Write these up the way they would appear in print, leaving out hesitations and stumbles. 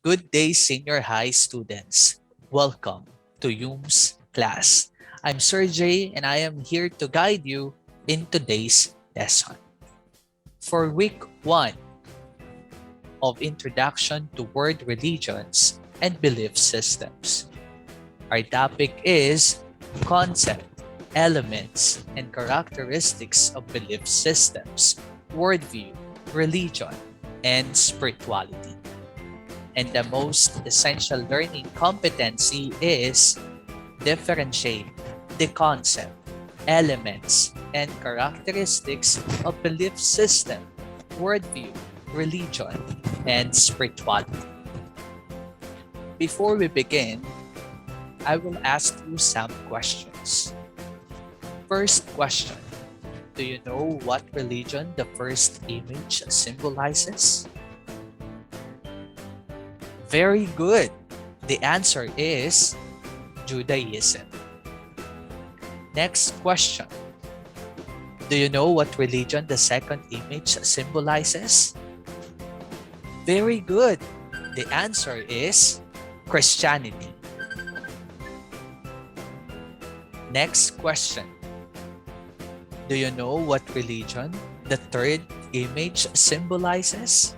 Good day, senior high students. Welcome to YUM's class. I'm Sir J and I am here to guide you in today's lesson. For week 1 of Introduction to World Religions and Belief Systems, our topic is concept, elements, and characteristics of belief systems, worldview, religion, and spirituality. And the most essential learning competency is differentiate the concept, elements, and characteristics of belief system, worldview, religion, and spirituality. Before we begin, I will ask you some questions. First question, do you know what religion the first image symbolizes? Very good. The answer is Judaism. Next question. Do you know what religion the second image symbolizes? Very good. The answer is Christianity. Next question. Do you know what religion the third image symbolizes?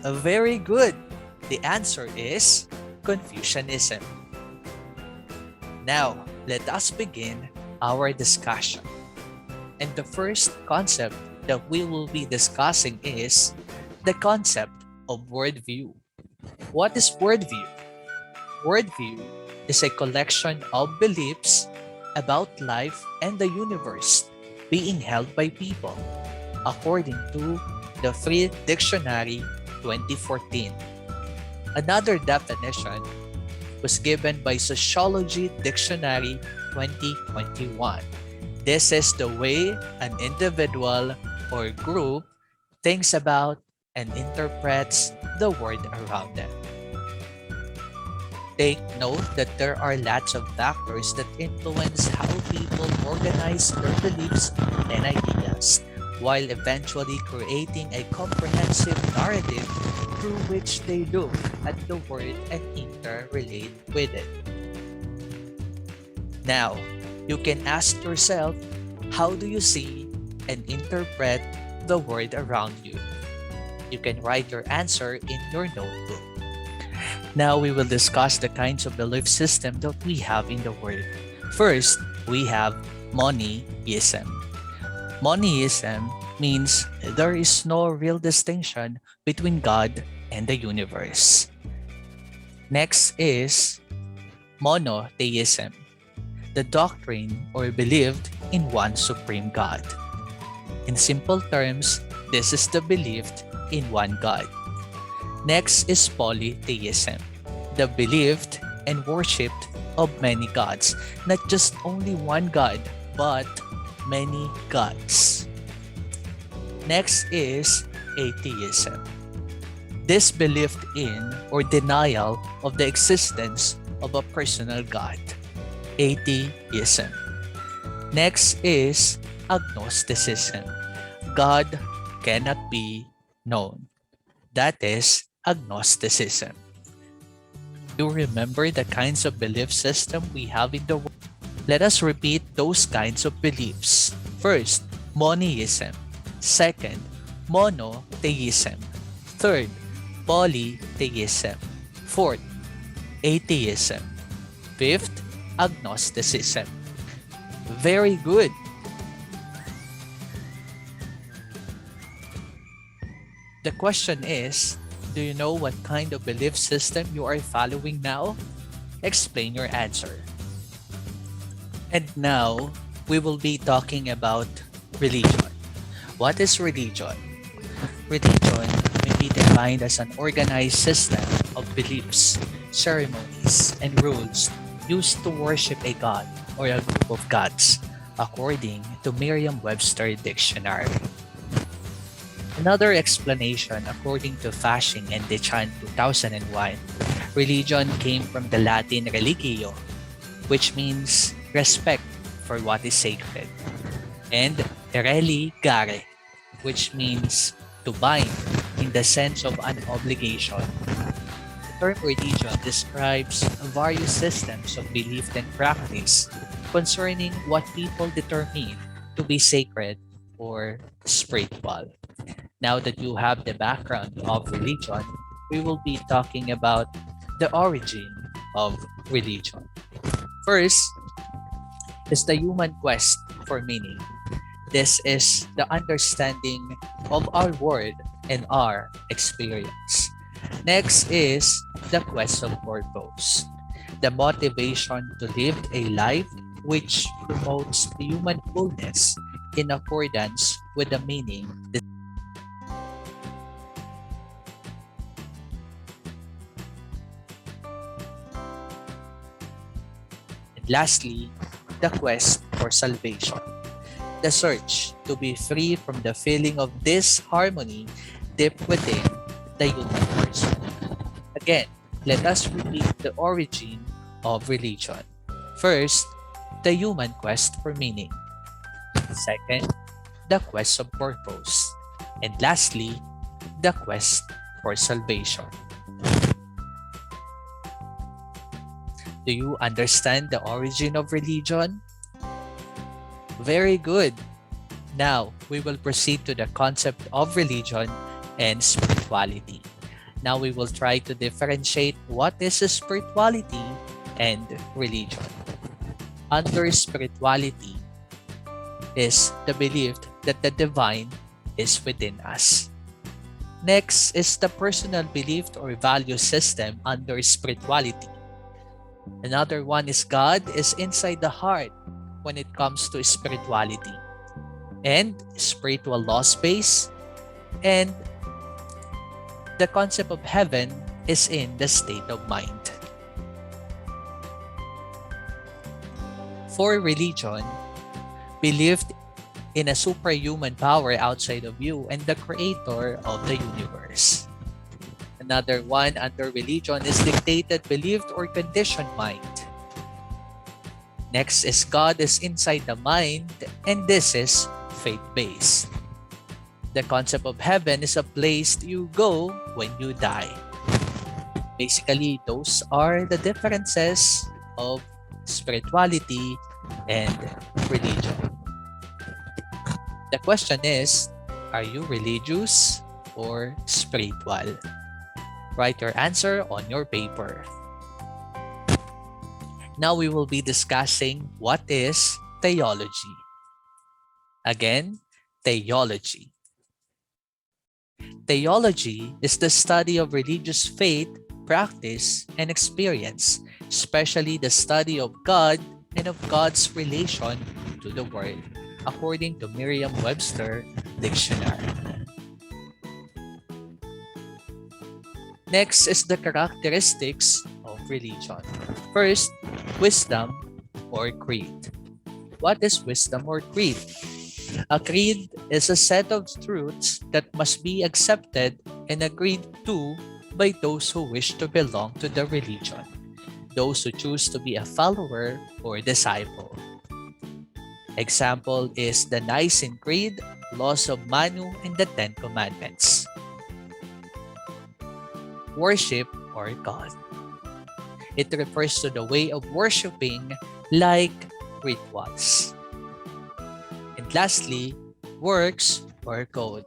Very good. The answer is Confucianism. Now, let us begin our discussion. And the first concept that we will be discussing is the concept of worldview. What is worldview? Worldview is a collection of beliefs about life and the universe being held by people, according to the Free Dictionary 2014. Another definition was given by Sociology Dictionary 2021. This is the way an individual or group thinks about and interprets the world around them. Take note that there are lots of factors that influence how people organize their beliefs and ideas, while eventually creating a comprehensive narrative through which they look at the world and interrelate with it. Now, you can ask yourself, how do you see and interpret the world around you? You can write your answer in your notebook. Now we will discuss the kinds of belief system that we have in the world. First, we have monotheism. Monotheism means there is no real distinction between God and the universe. Next is monotheism, the doctrine or believed in one supreme God. In simple terms, this is the belief in one God. Next is polytheism, the believed and worshipped of many gods, not just only one God, but many gods. Next is atheism. This belief in or denial of the existence of a personal God. Atheism. Next is agnosticism. God cannot be known. That is agnosticism. You remember the kinds of belief system we have in the world? Let us repeat those kinds of beliefs. First, monotheism. Second, monotheism. Third, polytheism. Fourth, atheism. Fifth, agnosticism. Very good. The question is, do you know what kind of belief system you are following now? Explain your answer. And now, we will be talking about religion. What is religion? Religion may be defined as an organized system of beliefs, ceremonies, and rules used to worship a god or a group of gods, according to Merriam-Webster Dictionary. Another explanation, according to Fashing and Dechan 2001, religion came from the Latin religio, which means respect for what is sacred, and religare, which means to bind in in the sense of an obligation. The term religion describes various systems of belief and practice concerning what people determine to be sacred or spiritual. Now that you have the background of religion, we will be talking about the origin of religion. First is the human quest for meaning. This is the understanding of our world and our experience. Next is the quest of purpose, the motivation to live a life which promotes human fullness in accordance with the meaning. And lastly, the quest for salvation, the search to be free from the feeling of disharmony deep within the human person. Again, let us repeat the origin of religion. First, the human quest for meaning. Second, the quest of purpose. And lastly, the quest for salvation. Do you understand the origin of religion? Very good. Now, we will proceed to the concept of religion and spirituality. Now, we will try to differentiate what is spirituality and religion. Under spirituality is the belief that the divine is within us. Next is the personal belief or value system under spirituality. Another one is God is inside the heart when it comes to spirituality, and spiritual law space, and the concept of heaven is in the state of mind. For religion, believed in a superhuman power outside of you and the creator of the universe. Another one under religion is dictated, believed, or conditioned mind. Next is God is inside the mind, and this is faith-based. The concept of heaven is a place you go when you die. Basically, those are the differences of spirituality and religion. The question is, are you religious or spiritual? Write your answer on your paper. Now we will be discussing what is theology. Again, theology. Theology is the study of religious faith, practice, and experience, especially the study of God and of God's relation to the world, according to Merriam-Webster Dictionary. Next is the characteristics of religion. First, wisdom or creed. What is wisdom or creed? A creed is a set of truths that must be accepted and agreed to by those who wish to belong to the religion, those who choose to be a follower or disciple. Example is the Nicene Creed, Laws of Manu, and the Ten Commandments. Worship or God. It refers to the way of worshiping like rituals. And lastly, works or code.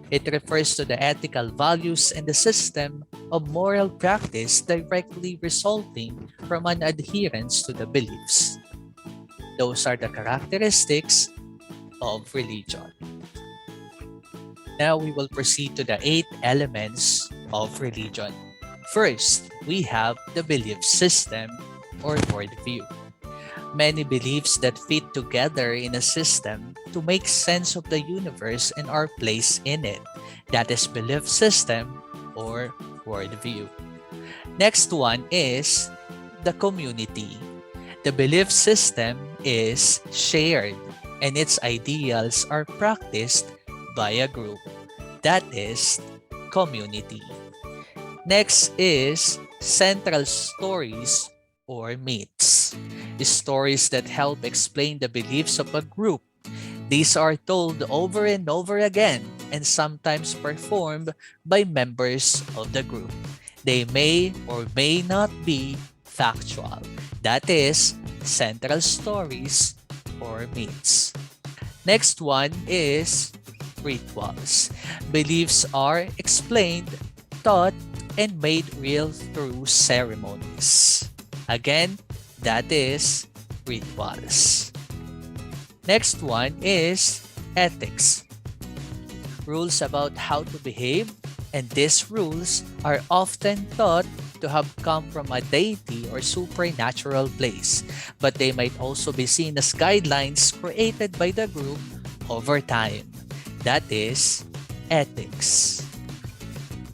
It refers to the ethical values and the system of moral practice directly resulting from an adherence to the beliefs. Those are the characteristics of religion. Now we will proceed to the 8 elements of religion. First, we have the belief system or worldview. Many beliefs that fit together in a system to make sense of the universe and our place in it. That is belief system or worldview. Next one is the community. The belief system is shared and its ideals are practiced by a group. That is community. Next is central stories or myths. Stories that help explain the beliefs of a group. These are told over and over again and sometimes performed by members of the group. They may or may not be factual, that is, central stories or myths. Next one is rituals. Beliefs are explained, taught, and made real through ceremonies. Again, that is rituals. Next one is ethics. Rules about how to behave, and these rules are often thought to have come from a deity or supernatural place, but they might also be seen as guidelines created by the group over time. That is ethics.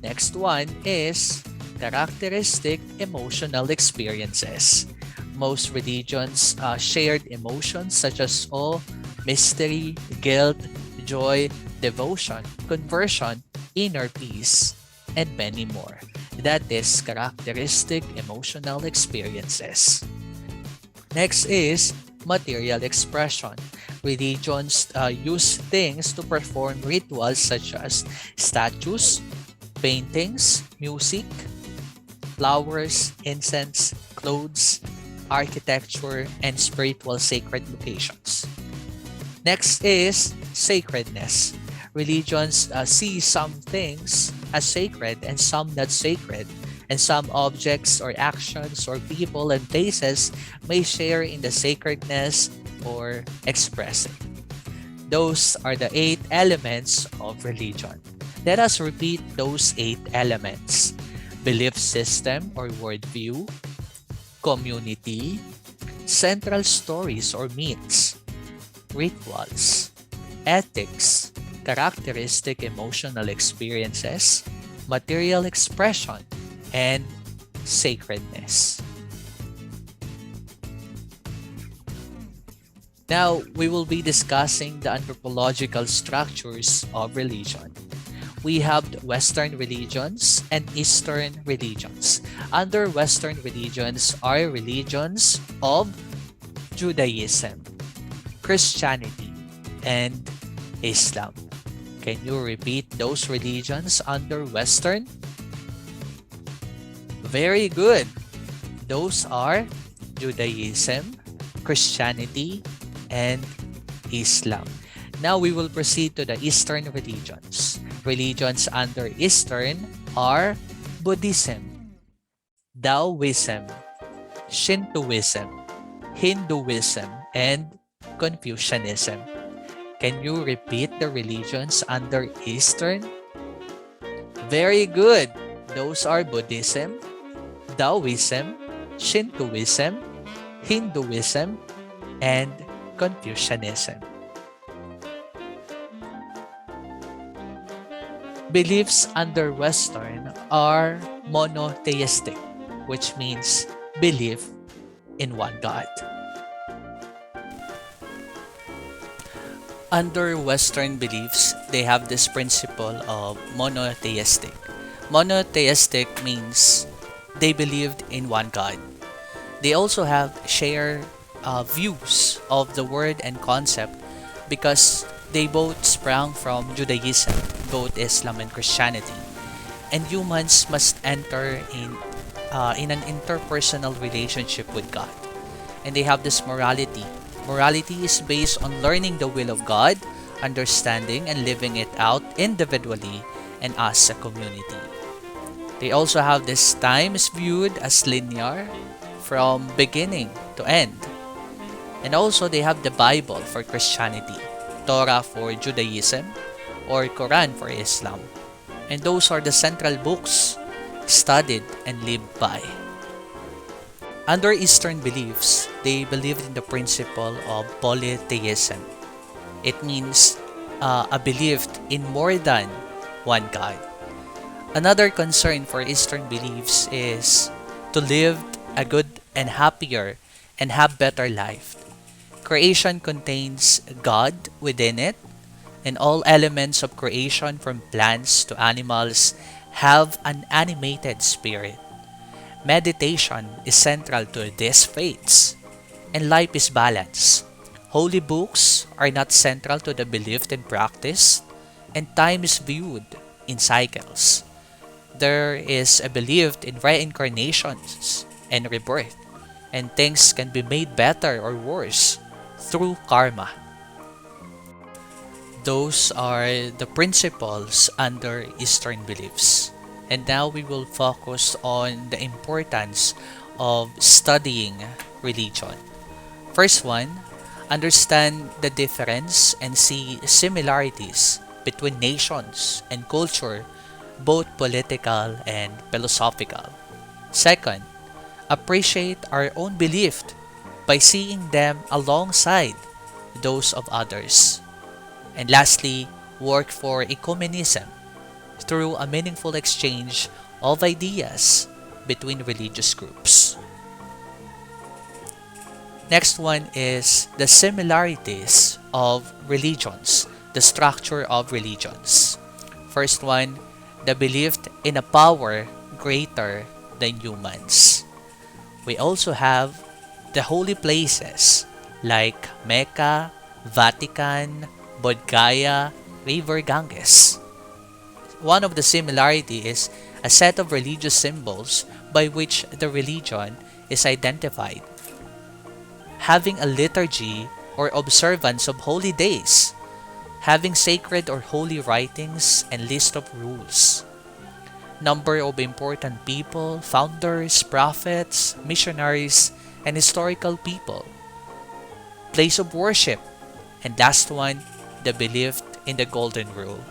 Next one is characteristic emotional experiences. Most religions shared emotions such as awe, mystery, guilt, joy, devotion, conversion, inner peace, and many more. That is characteristic emotional experiences. Next is material expression. Religions use things to perform rituals such as statues, paintings, music, flowers, incense, clothes, architecture, and spiritual sacred locations. Next is sacredness. Religions see some things as sacred and some not sacred, and some objects or actions or people and places may share in the sacredness or express it. Those are the 8 elements of religion. Let us repeat those 8 elements: belief system or worldview, community, central stories or myths, rituals, ethics, characteristic emotional experiences, material expression, and sacredness. Now, we will be discussing the anthropological structures of religion. We have Western religions and Eastern religions. Under Western religions are religions of Judaism, Christianity, and Islam. Can you repeat those religions under Western? Very good. Those are Judaism, Christianity, and Islam. Now we will proceed to the Eastern religions. Religions under Eastern are Buddhism, Taoism, Shintoism, Hinduism, and Confucianism. Can you repeat the religions under Eastern? Very good. Those are Buddhism, Taoism, Shintoism, Hinduism, and Confucianism. Beliefs under Western are monotheistic, which means belief in one God. Under Western beliefs, they have this principle of monotheistic. Monotheistic means they believed in one God. They also have shared views of the word and concept because they both sprang from Judaism, both Islam and Christianity. And humans must enter in an interpersonal relationship with God. And they have this morality. Morality is based on learning the will of God, understanding and living it out individually and as a community. They also have this time is viewed as linear from beginning to end. And also they have the Bible for Christianity, Torah for Judaism, or Quran for Islam. And those are the central books studied and lived by. Under Eastern beliefs, they believed in the principle of polytheism. It means a belief in more than one God. Another concern for Eastern beliefs is to live a good and happier and have better life. Creation contains God within it, and all elements of creation from plants to animals have an animated spirit. Meditation is central to these faiths, and life is balanced. Holy books are not central to the belief and practice, and time is viewed in cycles. There is a belief in reincarnations and rebirth, and things can be made better or worse through karma. Those are the principles under Eastern beliefs. And now we will focus on the importance of studying religion. First one, understand the difference and see similarities between nations and culture, both political and philosophical. Second, appreciate our own belief by seeing them alongside those of others. And lastly, work for ecumenism through a meaningful exchange of ideas between religious groups. Next one is the similarities of religions, the structure of religions. First one, the belief in a power greater than humans. We also have the holy places like Mecca, Vatican, Bodh Gaya, River Ganges. One of the similarity is a set of religious symbols by which the religion is identified. Having a liturgy or observance of holy days, having sacred or holy writings and list of rules, number of important people, founders, prophets, missionaries, and historical people, place of worship, and last one, the belief in the golden rule.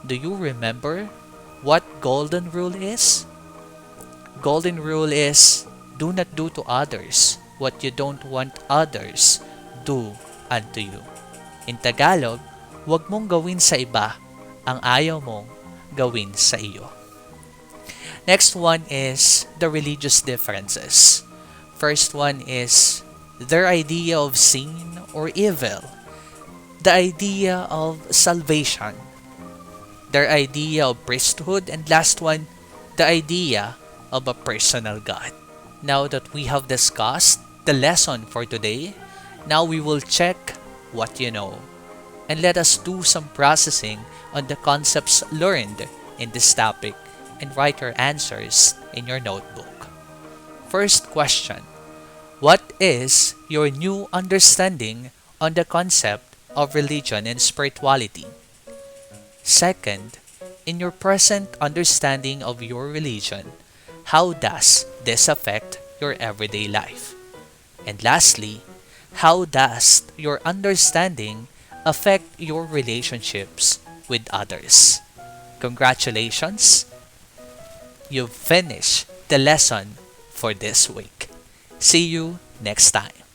Do you remember what golden rule is? Golden rule is, do not do to others what you don't want others do unto you. In Tagalog, huwag mong gawin sa iba ang ayaw mong gawin sa iyo. Next one is the religious differences. First one is their idea of sin or evil, the idea of salvation, their idea of priesthood, and last one, the idea of a personal God. Now that we have discussed the lesson for today, now we will check what you know. And let us do some processing on the concepts learned in this topic and write your answers in your notebook. First question, what is your new understanding on the concept of religion and spirituality? Second, in your present understanding of your religion, how does this affect your everyday life? And lastly, how does your understanding affect your relationships with others? Congratulations! You've finished the lesson for this week. See you next time.